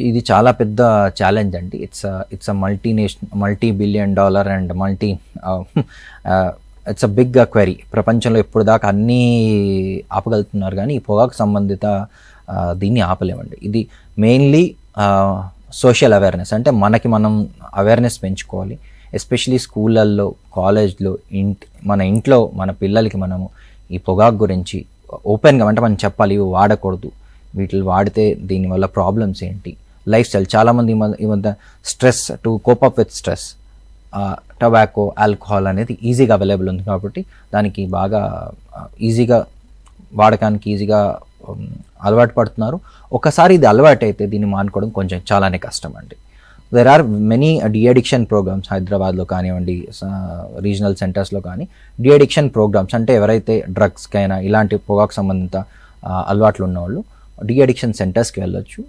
ఇది చాలా పెద్ద ఛాలెంజ్ అండి. It's a multi-billion-dollar and it's a big query. ప్రపంచంలో ఇప్పుడు దాకా అన్నీ ఆపగలుగుతున్నారు కానీ ఈ పొగాకు సంబంధిత దీన్ని ఆపలేమండి. ఇది మెయిన్లీ సోషల్ అవేర్నెస్, అంటే మనకి మనం అవేర్నెస్ పెంచుకోవాలి. ఎస్పెషలీ స్కూళ్ళల్లో, కాలేజ్లో, మన ఇంట్లో మన పిల్లలకి మనము ఈ పొగాకు గురించి ఓపెన్గా అంటే మనం చెప్పాలి, ఇవి వాడకూడదు, వీటిని వాడితే దీనివల్ల ప్రాబ్లమ్స్ ఏంటి, లైఫ్ స్టైల్. చాలామంది ఈ మధ్య stress, to cope up with stress, tobacco, alcohol అనేది ఈజీగా అవైలబుల్ ఉంది కాబట్టి దానికి బాగా ఈజీగా వాడకానికి ఈజీగా అలవాటు పడుతున్నారు. ఒకసారి ఇది అలవాటు అయితే దీన్ని మానుకోవడం కొంచెం చాలానే కష్టం అండి. There are many deaddiction programs హైదరాబాద్లో కానివ్వండి, రీజనల్ సెంటర్స్లో కానీ డిఅడిక్షన్ ప్రోగ్రామ్స్, అంటే ఎవరైతే డ్రగ్స్కైనా ఇలాంటి పొగాకు సంబంధిత అలవాట్లు ఉన్నవాళ్ళు డిఅడిక్షన్ సెంటర్స్కి వెళ్ళొచ్చు.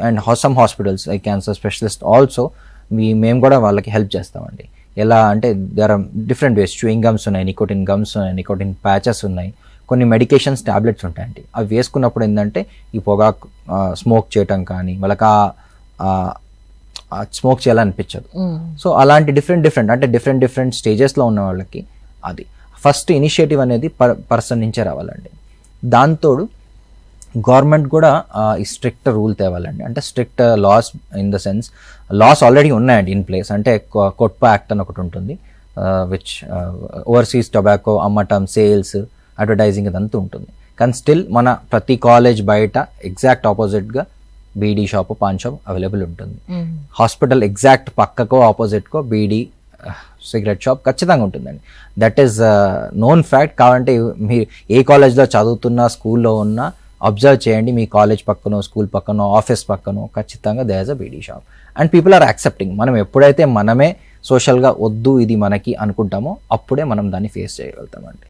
And some hospitals like cancer specialist also మేము కూడా వాళ్ళకి హెల్ప్ చేస్తామండి. ఎలా అంటే there are different ways. Chewing gums ఉన్నాయి, నికోటిన్ గమ్స్ ఉన్నాయి, నికోటిన్ ప్యాచెస్ ఉన్నాయి, కొన్ని మెడికేషన్స్, ట్యాబ్లెట్స్ ఉంటాయండి. అవి వేసుకున్నప్పుడు ఏంటంటే ఈ పొగాకు స్మోక్ చేయటం కానీ వాళ్ళకి స్మోక్ చేయాలనిపించదు. సో అలాంటి డిఫరెంట్ స్టేజెస్లో ఉన్న వాళ్ళకి అది ఫస్ట్ ఇనిషియేటివ్ అనేది పర్సన్ నుంచే రావాలండి. దాంతోడు గవర్నమెంట్ కూడా ఈ స్ట్రిక్ట్ రూల్ తేవాలండి. అంటే strict laws in the sense, laws already ఉన్నాయండి ఇన్ ప్లేస్. అంటే కొట్పా యాక్ట్ అని ఒకటి ఉంటుంది, విచ్ ఓవర్సీస్ టొబాకో అమ్మటం, సేల్స్, అడ్వర్టైజింగ్ ఇదంతా ఉంటుంది. కానీ స్టిల్ మన ప్రతి కాలేజ్ బయట ఎగ్జాక్ట్ ఆపోజిట్గా bidi shop, paan shop available ఉంటుంది. హాస్పిటల్ ఎగ్జాక్ట్ పక్కకో ఆపోజిట్కో బీడీ సిగరెట్ షాప్ ఖచ్చితంగా ఉంటుందండి. That is known fact. కావాలంటే మీరు ఏ కాలేజ్లో చదువుతున్నా, స్కూల్లో ఉన్నా అబ్జర్వ్ చేయండి, మీ కాలేజ్ పక్కనో, స్కూల్ పక్కనో, ఆఫీస్ పక్కనో ఖచ్చితంగా there is a bidi shop. And people are accepting. మనం ఎప్పుడైతే మనమే సోషల్గా వద్దు ఇది మనకి అనుకుంటామో అప్పుడే మనం దాన్ని ఫేస్ చేయగలుగుతామండి.